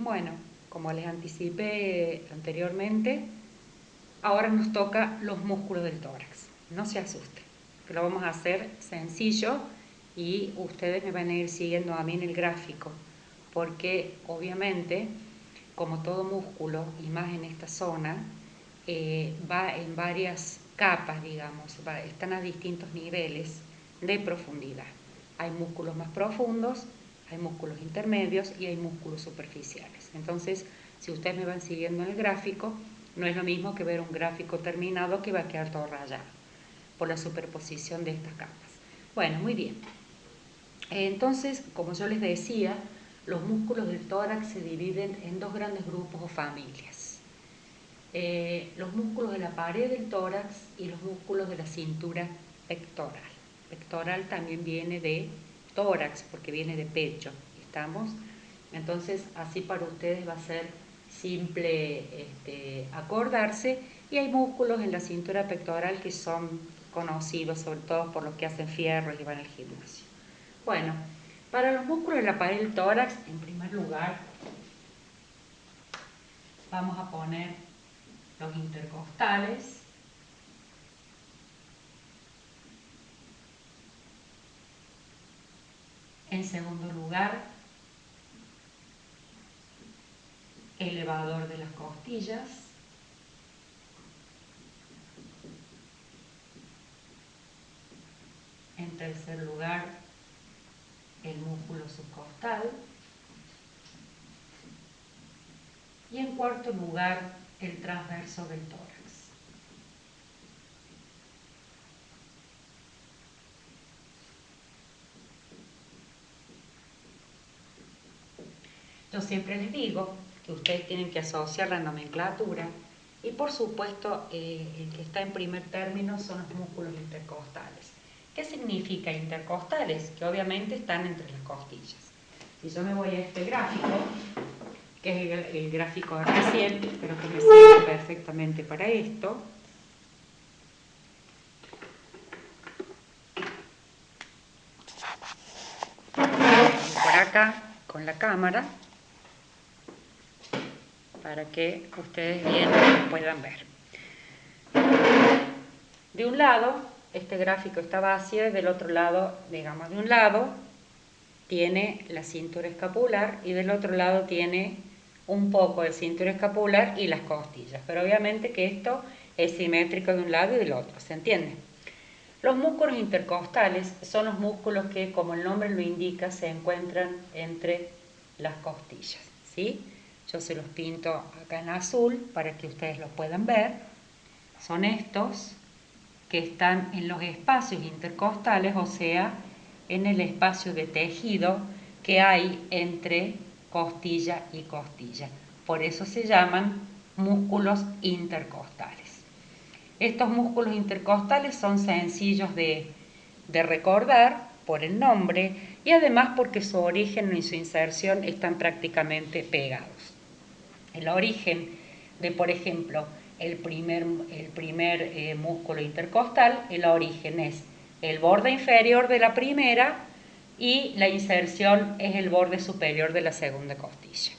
Bueno, como les anticipé anteriormente, ahora nos toca los músculos del tórax. No se asusten, que lo vamos a hacer sencillo y ustedes me van a ir siguiendo a mí en el gráfico, porque obviamente, como todo músculo, y más en esta zona, va en varias capas, digamos, están a distintos niveles de profundidad. Hay músculos más profundos, hay músculos intermedios y hay músculos superficiales. Entonces, si ustedes me van siguiendo en el gráfico, no es lo mismo que ver un gráfico terminado que va a quedar todo rayado por la superposición de estas capas. Bueno, muy bien. Entonces, como yo les decía, los músculos del tórax se dividen en dos grandes grupos o familias. Los músculos de la pared del tórax y los músculos de la cintura pectoral. Pectoral también viene de tórax porque viene de pecho, ¿estamos? Entonces, así para ustedes va a ser simple acordarse. Y hay músculos en la cintura pectoral que son conocidos sobre todo por los que hacen fierros y van al gimnasio. Bueno, para los músculos de la pared del tórax, en primer lugar, vamos a poner los intercostales. En segundo lugar, elevador de las costillas. En tercer lugar, el músculo subcostal. Y en cuarto lugar, el transverso del tórax. Yo siempre les digo que ustedes tienen que asociar la nomenclatura y por supuesto el que está en primer término son los músculos intercostales. ¿Qué significa intercostales? Que obviamente están entre las costillas. Si yo me voy a este gráfico, que es el gráfico de recién, espero que me sirva perfectamente para esto. Por acá, con la cámara, para que ustedes bien puedan ver. De un lado, este gráfico está vacío y del otro lado, digamos, de un lado tiene la cintura escapular y del otro lado tiene un poco de cintura escapular y las costillas. Pero obviamente que esto es simétrico de un lado y del otro, ¿se entiende? Los músculos intercostales son los músculos que, como el nombre lo indica, se encuentran entre las costillas, ¿sí? Yo se los pinto acá en azul para que ustedes los puedan ver. Son estos que están en los espacios intercostales, o sea, en el espacio de tejido que hay entre costilla y costilla. Por eso se llaman músculos intercostales. Estos músculos intercostales son sencillos de recordar por el nombre y además porque su origen y su inserción están prácticamente pegados. El origen de, por ejemplo, el primer músculo intercostal, el origen es el borde inferior de la primera y la inserción es el borde superior de la segunda costilla.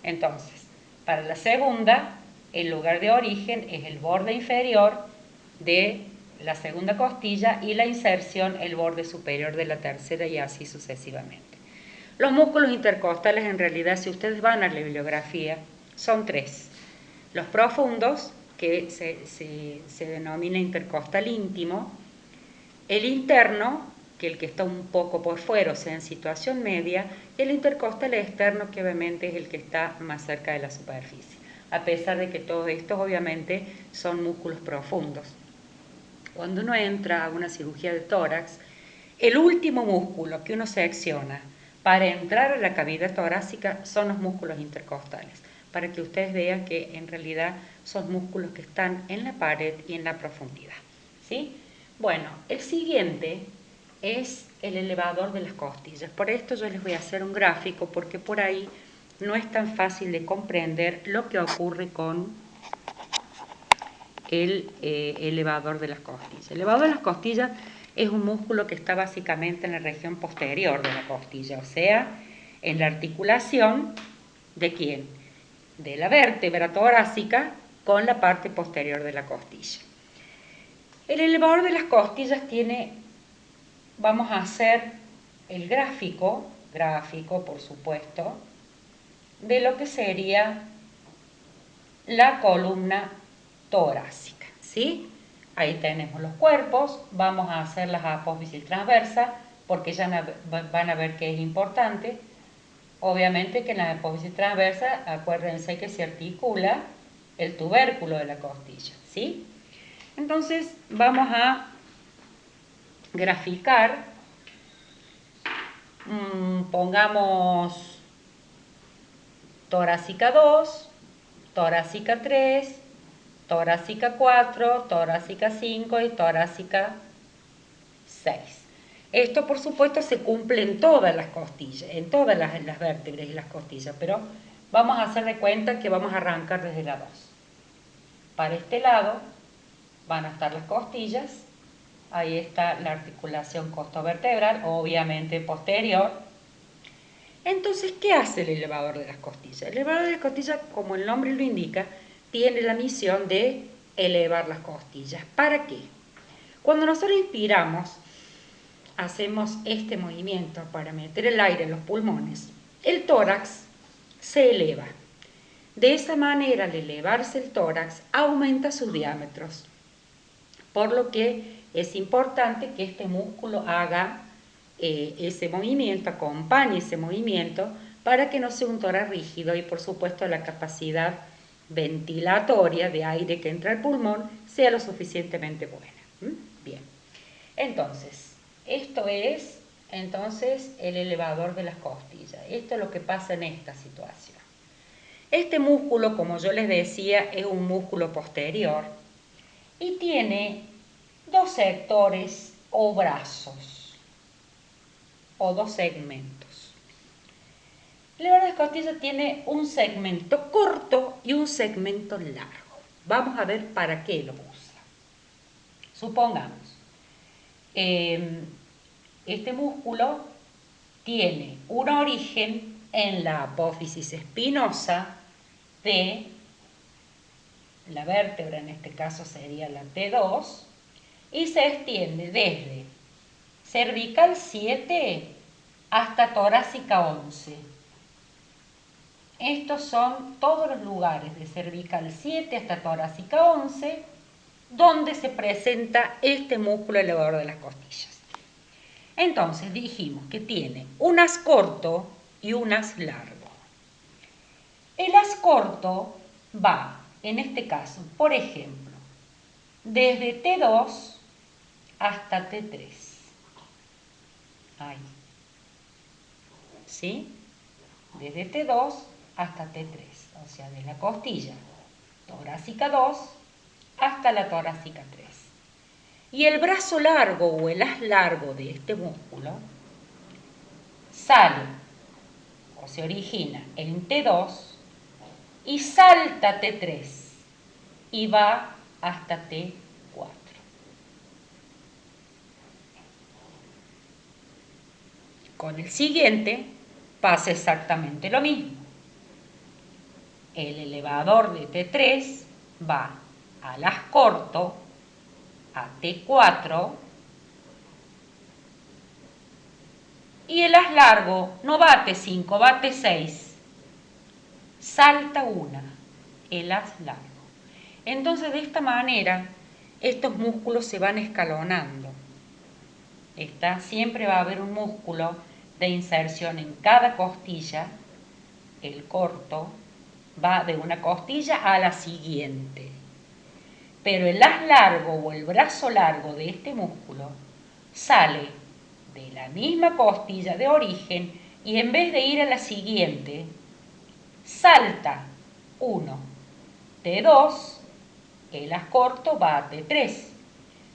Entonces, para la segunda, el lugar de origen es el borde inferior de la segunda costilla y la inserción el borde superior de la tercera y así sucesivamente. Los músculos intercostales en realidad, si ustedes van a la bibliografía, son tres. Los profundos, que se denomina intercostal íntimo, el interno, que el que está un poco por fuera, o sea, en situación media, y el intercostal externo, que obviamente es el que está más cerca de la superficie, a pesar de que todos estos obviamente son músculos profundos. Cuando uno entra a una cirugía de tórax, el último músculo que uno secciona para entrar a la cavidad torácica son los músculos intercostales, para que ustedes vean que en realidad son músculos que están en la pared y en la profundidad, ¿sí? Bueno, el siguiente es el elevador de las costillas. Por esto yo les voy a hacer un gráfico porque por ahí no es tan fácil de comprender lo que ocurre con el elevador de las costillas. El elevador de las costillas es un músculo que está básicamente en la región posterior de la costilla, o sea, en la articulación ¿De quién? De la vértebra torácica con la parte posterior de la costilla. El elevador de las costillas tiene, vamos a hacer el gráfico por supuesto, de lo que sería la columna torácica, ¿sí? Ahí tenemos los cuerpos, vamos a hacer las apófisis transversas, porque ya van a ver que es importante. Obviamente que en la apófisis transversa, acuérdense que se articula el tubérculo de la costilla, ¿sí? Entonces vamos a graficar, pongamos torácica 2, torácica 3, torácica 4, torácica 5 y torácica 6. Esto, por supuesto, se cumple en todas las costillas, en todas las vértebras y las costillas, pero vamos a hacer de cuenta que vamos a arrancar desde la 2. Para este lado van a estar las costillas, ahí está la articulación costovertebral, obviamente posterior. Entonces, ¿qué hace el elevador de las costillas? El elevador de las costillas, como el nombre lo indica, tiene la misión de elevar las costillas. ¿Para qué? Cuando nosotros inspiramos, hacemos este movimiento para meter el aire en los pulmones, el tórax se eleva. De esa manera, al elevarse el tórax, aumenta sus diámetros, por lo que es importante que este músculo haga ese movimiento, acompañe ese movimiento, para que no sea un tórax rígido y, por supuesto, la capacidad ventilatoria de aire que entra al pulmón sea lo suficientemente buena. Bien, entonces, esto es el elevador de las costillas. Esto es lo que pasa en esta situación. Este músculo, como yo les decía, es un músculo posterior y tiene dos sectores o brazos o dos segmentos. El elevador de las costillas tiene un segmento corto y un segmento largo. Vamos a ver para qué lo usa. Supongamos, este músculo tiene un origen en la apófisis espinosa de la vértebra, en este caso sería la T2, y se extiende desde cervical 7 hasta torácica 11. Estos son todos los lugares de cervical 7 hasta torácica 11 donde se presenta este músculo elevador de las costillas. Entonces dijimos que tiene un haz corto y un haz largo. El haz corto va, en este caso, por ejemplo, desde T2 hasta T3. Ahí. ¿Sí? Desde T2 hasta T3, o sea, de la costilla torácica 2 hasta la torácica 3. Y el brazo largo o el haz largo de este músculo sale o se origina en T2 y salta T3 y va hasta T4. Con el siguiente pasa exactamente lo mismo. El elevador de T3 va al haz corto, a T4, y el haz largo no va a T5, va a T6. Salta una, el haz largo. Entonces, de esta manera, estos músculos se van escalonando. Siempre va a haber un músculo de inserción en cada costilla. El corto va de una costilla a la siguiente. Pero el haz largo o el brazo largo de este músculo sale de la misma costilla de origen y en vez de ir a la siguiente, salta 1, T2, el haz corto va a T3,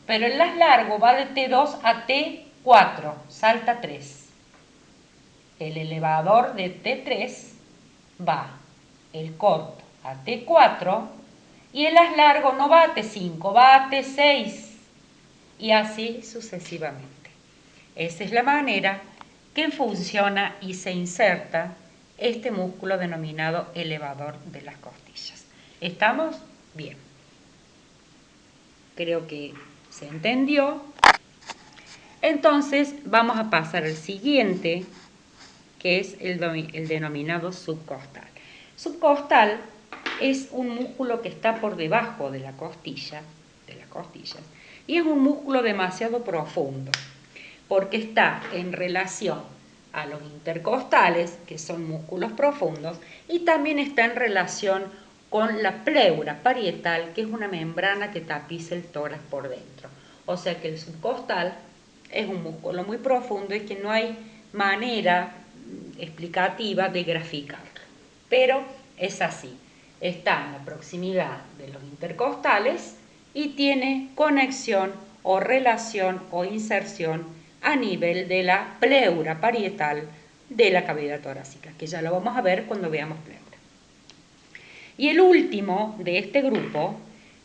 pero el haz largo va de T2 a T4, salta 3. El elevador de T3 va el corto a T4 y el haz largo no va a T5, va a T6 y así sucesivamente. Esa es la manera que funciona y se inserta este músculo denominado elevador de las costillas. ¿Estamos? Bien. Creo que se entendió. Entonces vamos a pasar al siguiente, que es el denominado subcostal. Subcostal es un músculo que está por debajo de las costillas, y es un músculo demasiado profundo, porque está en relación a los intercostales, que son músculos profundos, y también está en relación con la pleura parietal, que es una membrana que tapiza el tórax por dentro. O sea que el subcostal es un músculo muy profundo y que no hay manera explicativa de graficarlo. Pero es así, está en la proximidad de los intercostales y tiene conexión o relación o inserción a nivel de la pleura parietal de la cavidad torácica, que ya lo vamos a ver cuando veamos pleura. Y el último de este grupo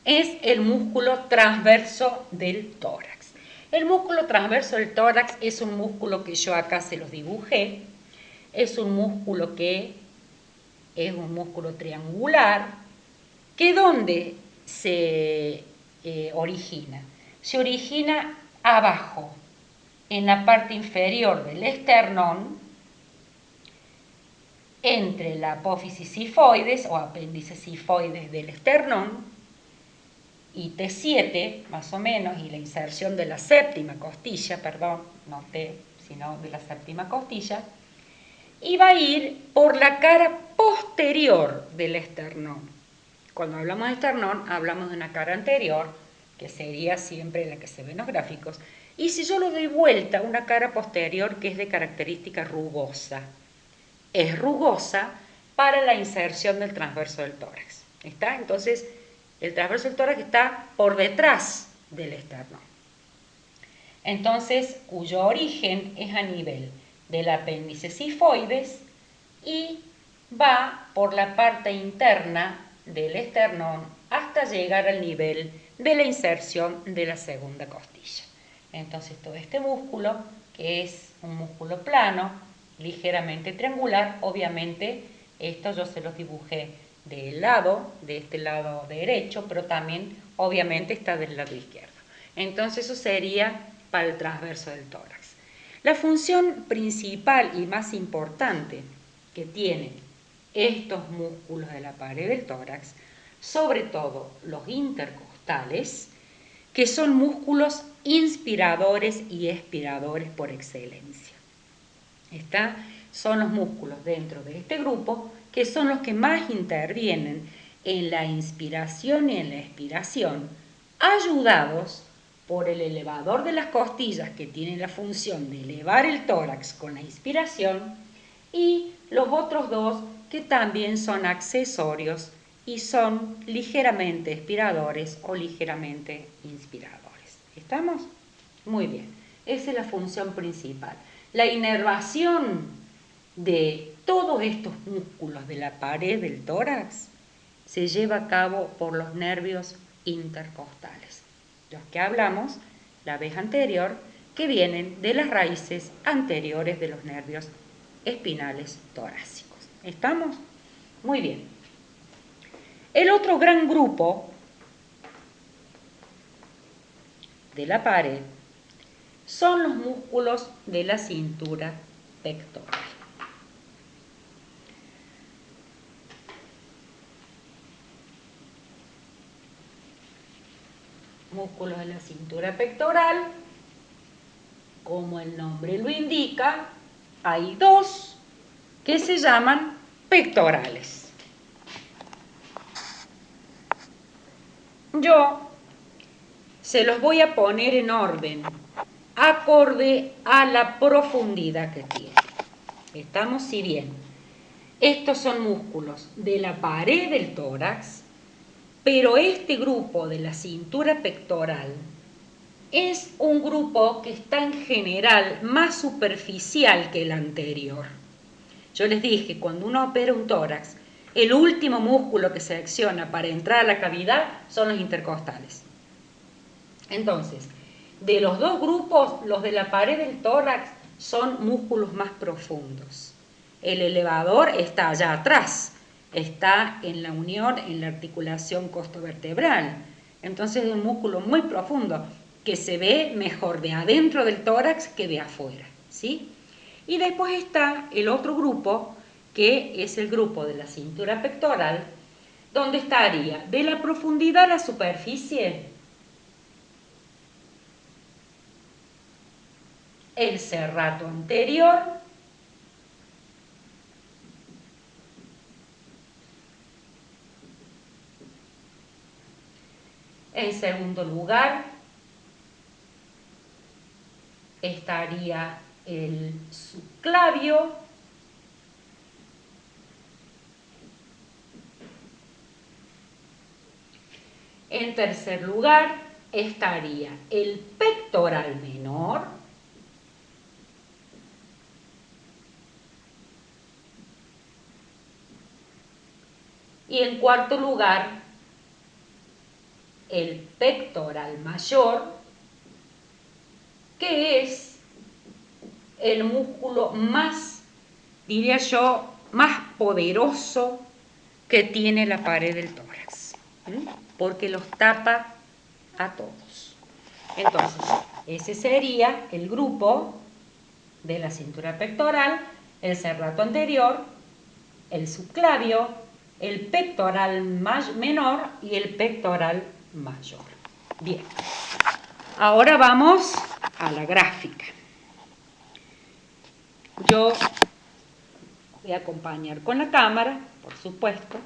es el músculo transverso del tórax. El músculo transverso del tórax es un músculo que yo acá se los dibujé. Es un músculo que es un músculo triangular, que ¿dónde se origina? Se origina abajo, en la parte inferior del esternón, entre la apófisis sifoides o apéndice sifoides del esternón y T7 más o menos, y la inserción de la séptima costilla, perdón, no T, sino de la séptima costilla, y va a ir por la cara posterior del esternón. Cuando hablamos de esternón, hablamos de una cara anterior, que sería siempre la que se ve en los gráficos, y si yo lo doy vuelta, una cara posterior que es de característica rugosa. Es rugosa para la inserción del transverso del tórax. ¿Está? Entonces, el transverso del tórax está por detrás del esternón. Entonces, cuyo origen es a nivel del apéndice sifoides y va por la parte interna del esternón hasta llegar al nivel de la inserción de la segunda costilla. Entonces, todo este músculo, que es un músculo plano, ligeramente triangular, obviamente esto yo se los dibujé del lado, de este lado derecho, pero también obviamente está del lado izquierdo. Entonces eso sería para el transverso del tórax. La función principal y más importante que tienen estos músculos de la pared del tórax, sobre todo los intercostales, que son músculos inspiradores y expiradores por excelencia. Son los músculos dentro de este grupo que son los que más intervienen en la inspiración y en la expiración, ayudados por el elevador de las costillas, que tiene la función de elevar el tórax con la inspiración, y los otros dos que también son accesorios y son ligeramente expiradores o ligeramente inspiradores. ¿Estamos? Muy bien, esa es la función principal. La inervación de todos estos músculos de la pared del tórax se lleva a cabo por los nervios intercostales, los que hablamos la vez anterior, que vienen de las raíces anteriores de los nervios espinales torácicos. ¿Estamos? Muy bien. El otro gran grupo de la pared son los músculos de la cintura pectoral. Músculos de la cintura pectoral, como el nombre lo indica, hay dos que se llaman pectorales. Yo se los voy a poner en orden, acorde a la profundidad que tiene. ¿Estamos? Si bien estos son músculos de la pared del tórax, pero este grupo de la cintura pectoral es un grupo que está en general más superficial que el anterior. Yo les dije, cuando uno opera un tórax, el último músculo que se acciona para entrar a la cavidad son los intercostales. Entonces, de los dos grupos, los de la pared del tórax son músculos más profundos. El elevador está allá atrás, está en la unión, en la articulación costovertebral. Entonces es un músculo muy profundo que se ve mejor de adentro del tórax que de afuera, ¿sí? Y después está el otro grupo, que es el grupo de la cintura pectoral, donde estaría de la profundidad a la superficie el serrato anterior, en segundo lugar estaría el subclavio, en tercer lugar estaría el pectoral menor, y en cuarto lugar el pectoral mayor, que es el músculo más, diría yo, más poderoso que tiene la pared del tórax, porque los tapa a todos. Entonces, ese sería el grupo de la cintura pectoral, el serrato anterior, el subclavio, el pectoral menor y el pectoral mayor. Bien, ahora vamos a la gráfica. Yo voy a acompañar con la cámara, por supuesto.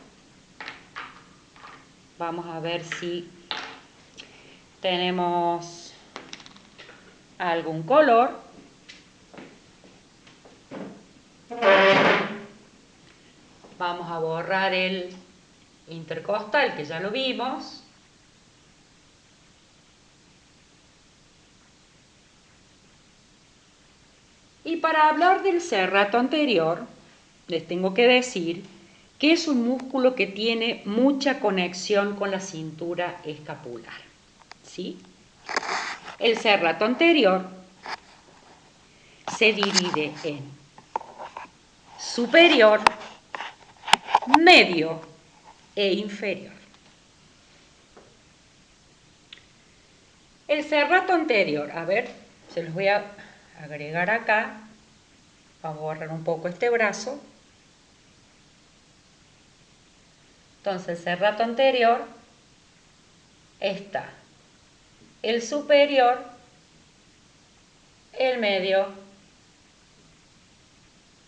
Vamos a ver si tenemos algún color. Vamos a borrar el intercostal, que ya lo vimos. Y para hablar del serrato anterior, les tengo que decir que es un músculo que tiene mucha conexión con la cintura escapular, ¿sí? El serrato anterior se divide en superior, medio e inferior. El serrato anterior, a ver, se los voy a agregar acá. Vamos a borrar un poco este brazo. Entonces, el serrato anterior está el superior, el medio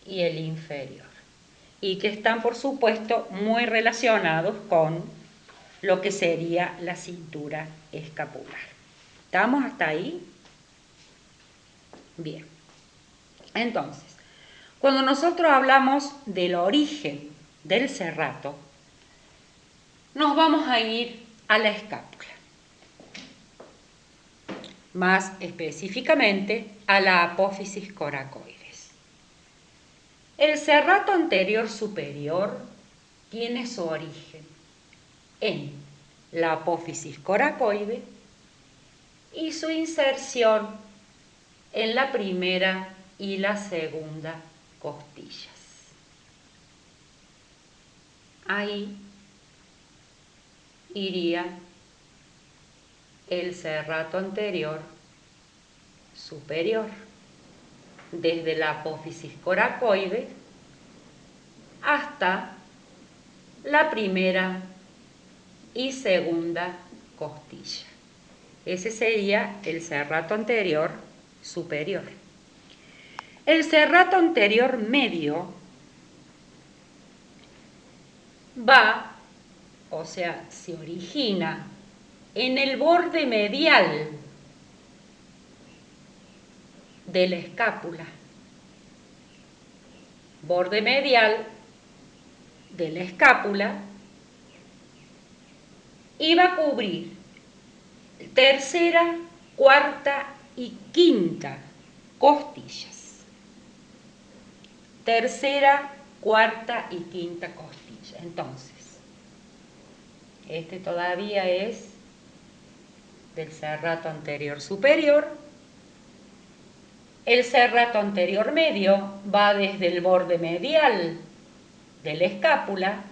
y el inferior. Y que están, por supuesto, muy relacionados con lo que sería la cintura escapular. ¿Estamos hasta ahí? Bien. Entonces, cuando nosotros hablamos del origen del serrato, nos vamos a ir a la escápula. Más específicamente a la apófisis coracoides. El serrato anterior superior tiene su origen en la apófisis coracoide y su inserción en la primera y la segunda costillas. Ahí iría el serrato anterior superior, desde la apófisis coracoide hasta la primera y segunda costilla. Ese sería el serrato anterior superior. El serrato anterior medio va, o sea, se origina en el borde medial de la escápula. Borde medial de la escápula, y va a cubrir tercera, cuarta y quinta costillas. Tercera, cuarta y quinta costilla. Entonces, este todavía es del serrato anterior superior. El serrato anterior medio va desde el borde medial de la escápula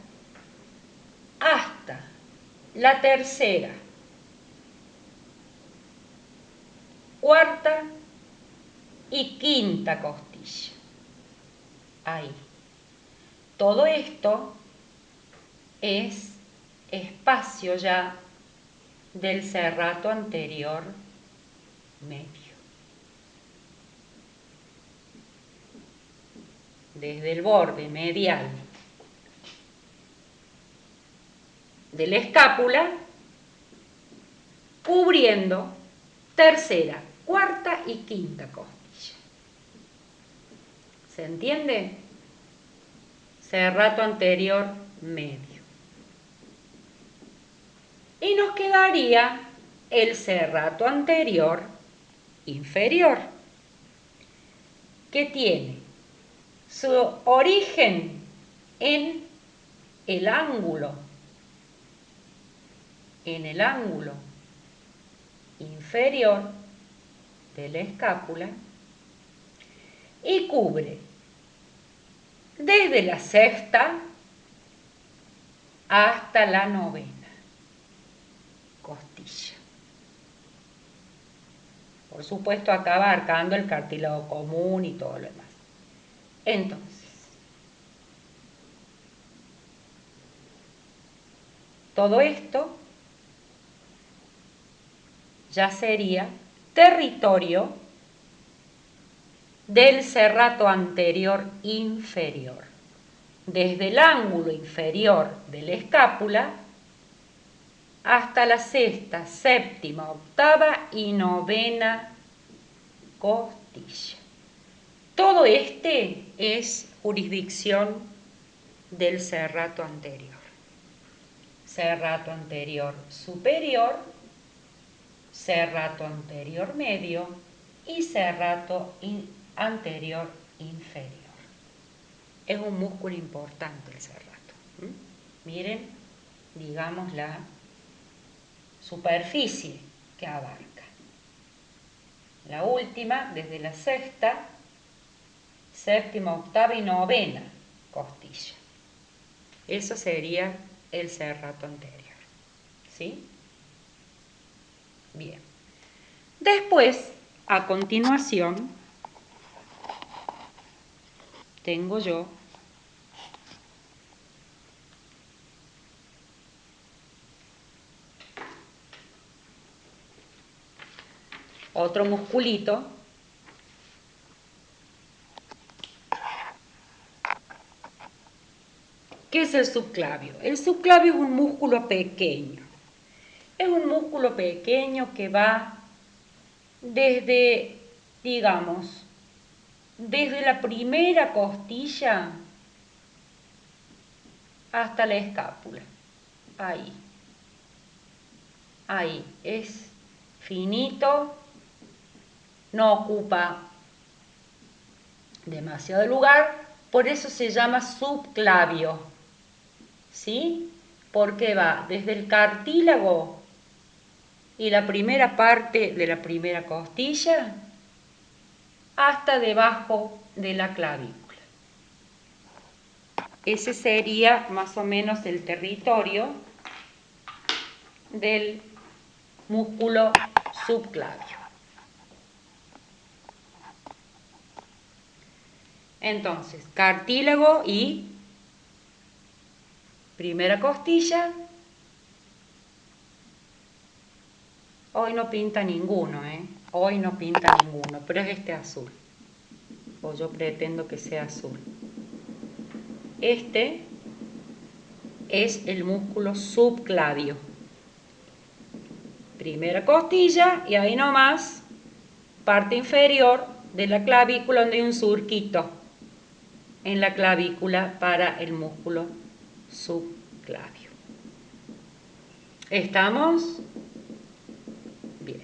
hasta la tercera, cuarta y quinta costilla. Ahí. Todo esto es espacio ya del serrato anterior medio. Desde el borde medial de la escápula, cubriendo tercera, cuarta y quinta costilla. ¿Se entiende? Serrato anterior medio. Y nos quedaría el serrato anterior inferior, que tiene su origen en el ángulo inferior de la escápula y cubre desde la sexta hasta la novena costilla. Por supuesto, acá abarcando el cartílago común y todo lo demás. Entonces, todo esto ya sería territorio del serrato anterior inferior, desde el ángulo inferior de la escápula hasta la sexta, séptima, octava y novena costilla. Todo este es jurisdicción del serrato anterior. Serrato anterior superior, serrato anterior medio y serrato anterior inferior. Es un músculo importante el serrato. Miren, digamos, la superficie que abarca. La última, desde la sexta, séptima, octava y novena costilla. Eso sería el serrato anterior. ¿Sí? Bien. Después, a continuación, tengo yo otro musculito que es el subclavio. El subclavio es un músculo pequeño. Es un músculo pequeño que va desde, digamos, desde la primera costilla hasta la escápula. Ahí. Ahí. Es finito, no ocupa demasiado lugar, por eso se llama subclavio. ¿Sí? Porque va desde el cartílago y la primera parte de la primera costilla hasta debajo de la clavícula. Ese sería más o menos el territorio del músculo subclavio. Entonces, cartílago y primera costilla. Hoy no pinta ninguno, Hoy no pinta ninguno, pero es este azul. O yo pretendo que sea azul. Este es el músculo subclavio. Primera costilla y ahí nomás, parte inferior de la clavícula donde hay un surquito en la clavícula para el músculo subclavio. ¿Estamos? Bien.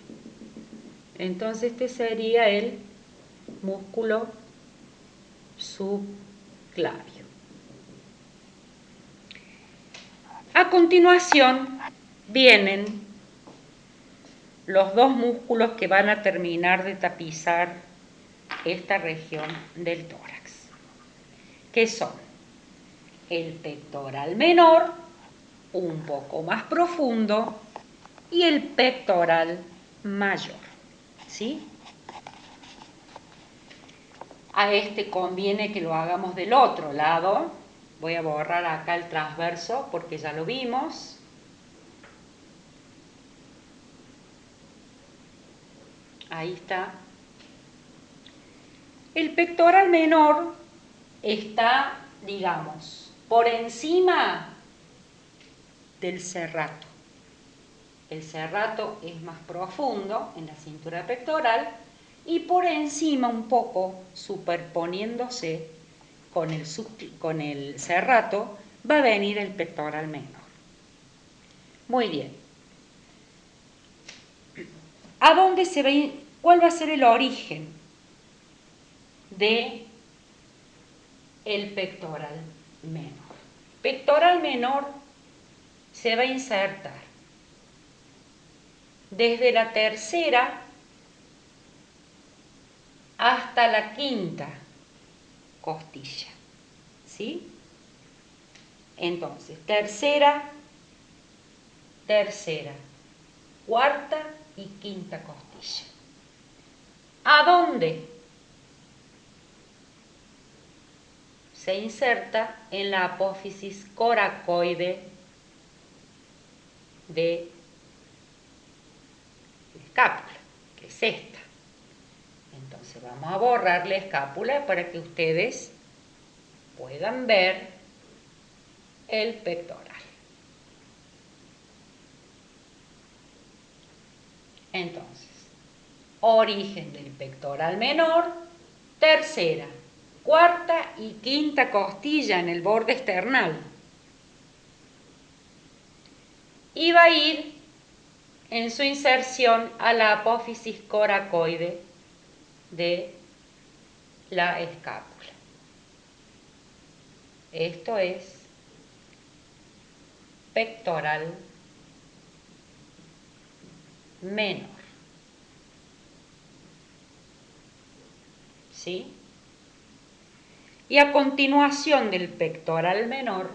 Entonces este sería el músculo subclavio. A continuación vienen los dos músculos que van a terminar de tapizar esta región del tórax, que son el pectoral menor, un poco más profundo, y el pectoral mayor, ¿sí? A este conviene que lo hagamos del otro lado. Voy a borrar acá el transverso porque ya lo vimos. Ahí está. El pectoral menor está, digamos, por encima del serrato. El serrato es más profundo en la cintura pectoral y por encima un poco, superponiéndose con el serrato, va a venir el pectoral menor. Muy bien. ¿A dónde se ve? ¿Cuál va a ser el origen de el pectoral menor? Pectoral menor se va a insertar desde la tercera hasta la quinta costilla, ¿sí? Entonces, tercera, cuarta y quinta costilla. ¿A dónde? Se inserta en la apófisis coracoide de la escápula, que es esta. Entonces vamos a borrar la escápula para que ustedes puedan ver el pectoral. Entonces, origen del pectoral menor, tercera, cuarta y quinta costilla en el borde esternal. Y va a ir en su inserción a la apófisis coracoide de la escápula. Esto es pectoral menor. ¿Sí? Y a continuación del pectoral menor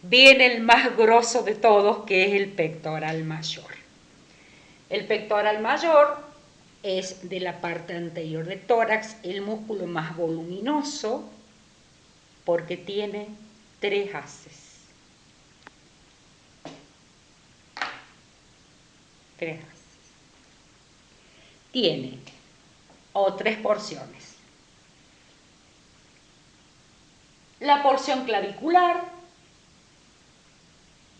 viene el más grosso de todos, que es el pectoral mayor. El pectoral mayor es de la parte anterior del tórax el músculo más voluminoso porque tiene 3 haces. 3 haces. Tiene 3 porciones. La porción clavicular,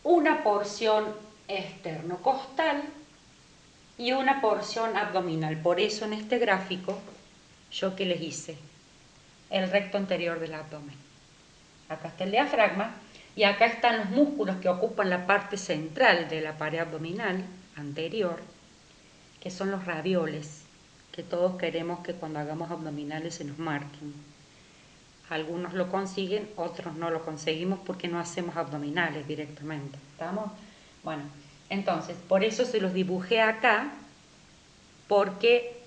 una porción esternocostal y una porción abdominal. Por eso en este gráfico, yo que les hice, el recto anterior del abdomen. Acá está el diafragma y acá están los músculos que ocupan la parte central de la pared abdominal anterior, que son los ravioles, que todos queremos que cuando hagamos abdominales se nos marquen. Algunos lo consiguen, otros no lo conseguimos porque no hacemos abdominales directamente. ¿Estamos? Bueno, entonces, por eso se los dibujé acá, porque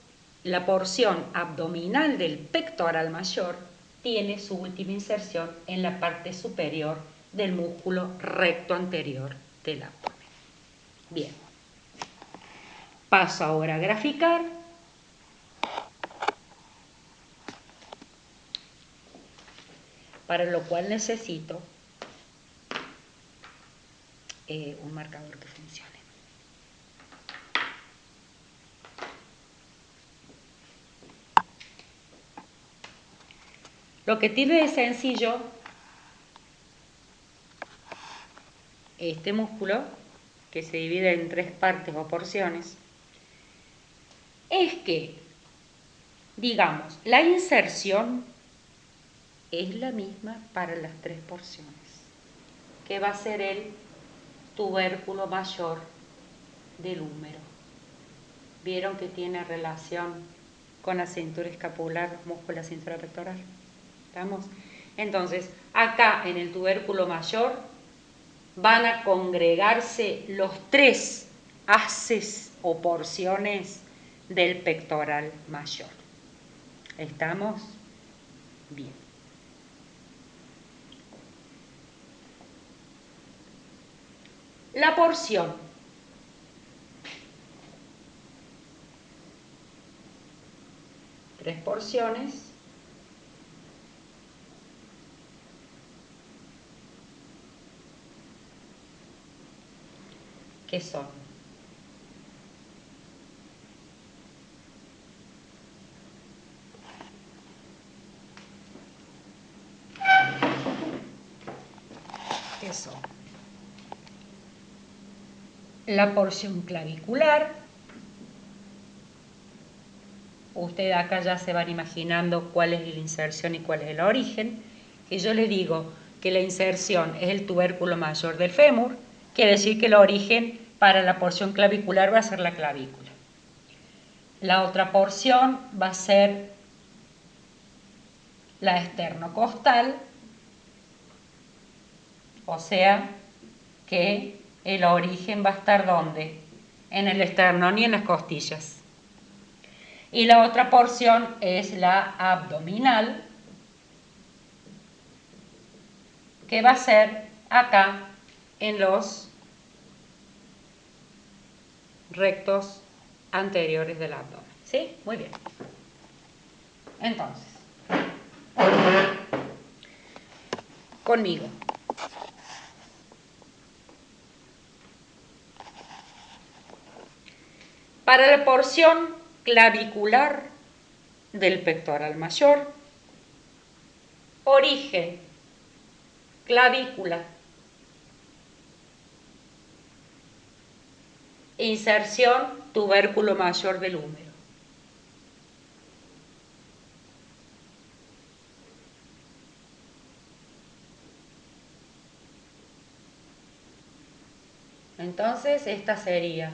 la porción abdominal del pectoral mayor tiene su última inserción en la parte superior del músculo recto anterior del abdomen. Bien. Paso ahora a graficar. Para lo cual necesito un marcador que funcione. Lo que tiene de sencillo este músculo, que se divide en 3 partes o porciones, es que, digamos, la inserción es la misma para las 3 porciones, que va a ser el tubérculo mayor del húmero. ¿Vieron que tiene relación con la cintura escapular, los músculos de la cintura pectoral? ¿Estamos? Entonces, acá en el tubérculo mayor van a congregarse los 3 haces o porciones del pectoral mayor. ¿Estamos? Bien. La porción. Tres porciones. ¿Qué son? ¿Qué son? La porción clavicular. Usted acá ya se van imaginando cuál es la inserción y cuál es el origen. Que yo le digo que la inserción es el tubérculo mayor del fémur, quiere decir que el origen para la porción clavicular va a ser la clavícula. La otra porción va a ser la esternocostal, o sea que el origen va a estar ¿dónde? En el esternón y en las costillas. Y la otra porción es la abdominal, que va a ser acá en los rectos anteriores del abdomen. ¿Sí? Muy bien. Entonces, conmigo. Para la porción clavicular del pectoral mayor, origen, clavícula, inserción, tubérculo mayor del húmero. Entonces, esta sería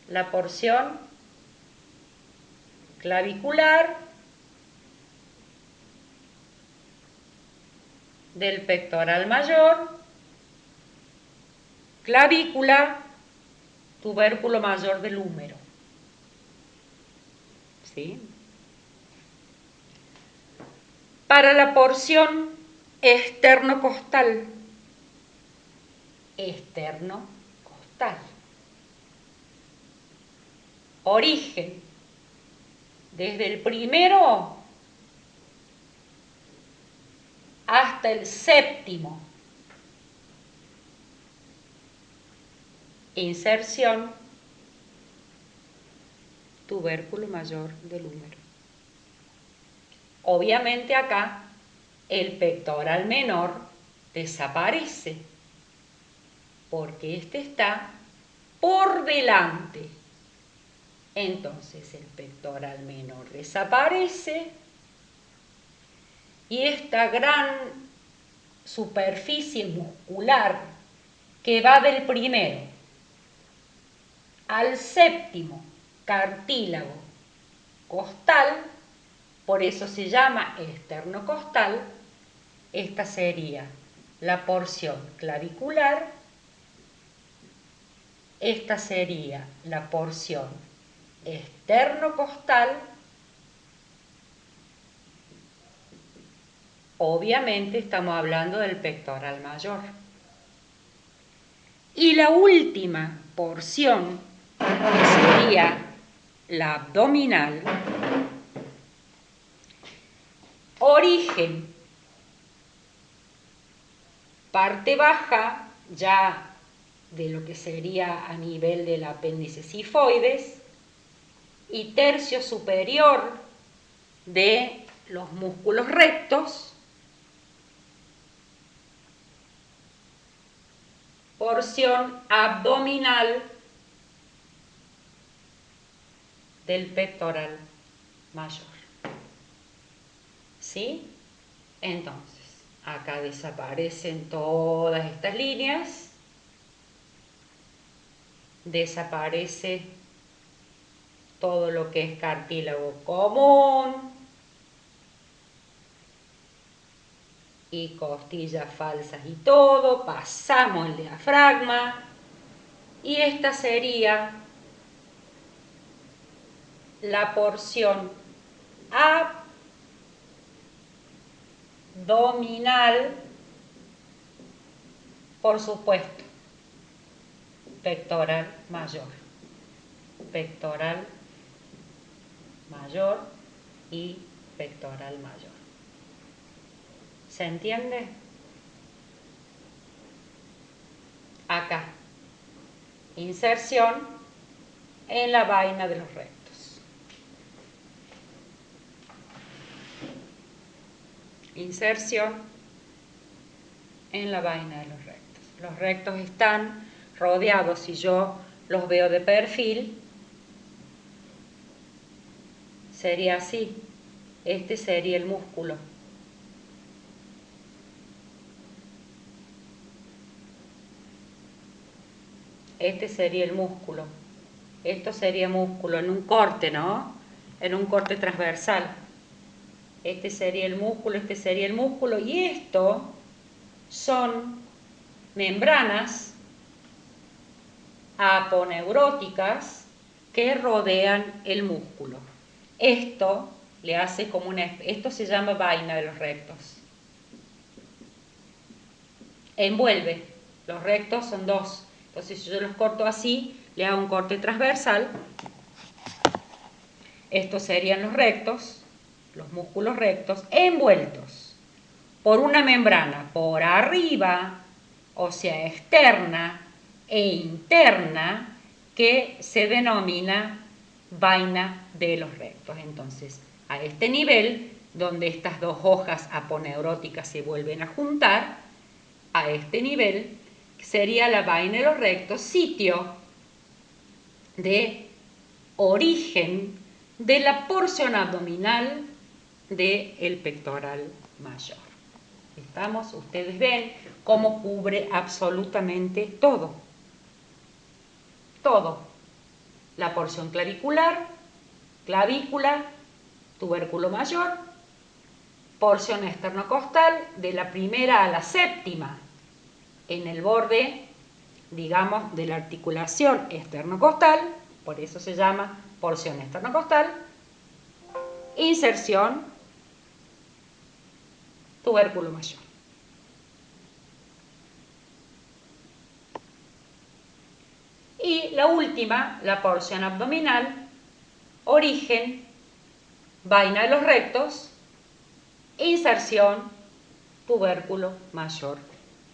la porción clavicular del pectoral mayor, clavícula, tubérculo mayor del húmero. ¿Sí? Para la porción esternocostal, origen, desde el primero hasta el séptimo, inserción, tubérculo mayor del húmero. Obviamente acá el pectoral menor desaparece, porque este está por delante. Entonces el pectoral menor desaparece y esta gran superficie muscular que va del primero al séptimo cartílago costal, por eso se llama esternocostal, esta sería la porción clavicular, esta sería la porción esternocostal, obviamente estamos hablando del pectoral mayor. Y la última porción, que sería la abdominal, origen, parte baja ya de lo que sería a nivel del apéndice sifoides y tercio superior de los músculos rectos, porción abdominal del pectoral mayor. ¿Sí? Entonces, acá desaparecen todas estas líneas, desaparece todo lo que es cartílago común y costillas falsas y todo, pasamos el diafragma y esta sería la porción Abdominal, por supuesto, pectoral mayor. Pectoral mayor y pectoral mayor. ¿Se entiende? Acá, inserción en la vaina de los rectos. Inserción en la vaina de los rectos. Los rectos están rodeados, si yo los veo de perfil, sería así. Este sería el músculo. Este sería el músculo. Esto sería músculo en un corte, ¿no? En un corte transversal. Este sería el músculo, este sería el músculo. Y esto son membranas aponeuróticas que rodean el músculo. Esto le hace como esto se llama vaina de los rectos. Envuelve. Los rectos son dos. Entonces, si yo los corto así, le hago un corte transversal. Estos serían los rectos, los músculos rectos, envueltos por una membrana por arriba, o sea, externa e interna, que se denomina vaina de los rectos. Entonces, a este nivel, donde estas dos hojas aponeuróticas se vuelven a juntar, a este nivel sería la vaina de los rectos, sitio de origen de la porción abdominal del pectoral mayor. ¿Estamos? Ustedes ven cómo cubre absolutamente todo. Todo. La porción clavicular, clavícula, tubérculo mayor, porción esternocostal de la primera a la séptima en el borde, digamos, de la articulación esternocostal, por eso se llama porción esternocostal, inserción, tubérculo mayor. Y la última, la porción abdominal, origen, vaina de los rectos, inserción, tubérculo mayor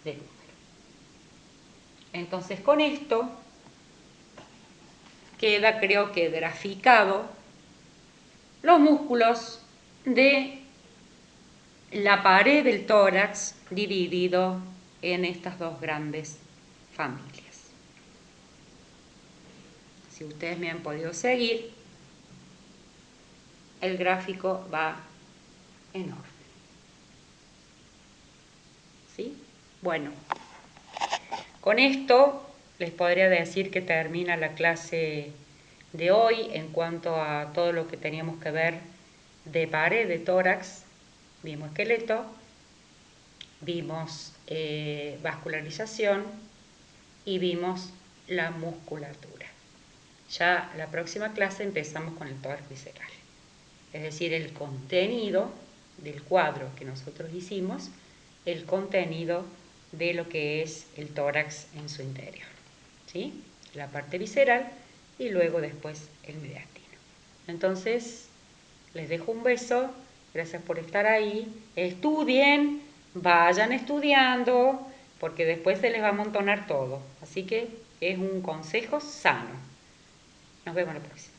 del útero. Entonces, con esto queda, creo que, graficado los músculos de la pared del tórax dividido en estas dos grandes familias. Si ustedes me han podido seguir, el gráfico va en orden. ¿Sí? Bueno, con esto les podría decir que termina la clase de hoy en cuanto a todo lo que teníamos que ver de pared de tórax. Vimos esqueleto, vimos vascularización y vimos la musculatura. Ya la próxima clase empezamos con el tórax visceral, es decir, el contenido del cuadro que nosotros hicimos, el contenido de lo que es el tórax en su interior, ¿sí? La parte visceral y luego después el mediastino. Entonces, les dejo un beso, gracias por estar ahí, estudien, vayan estudiando, porque después se les va a amontonar todo, así que es un consejo sano. Nos vemos la próxima.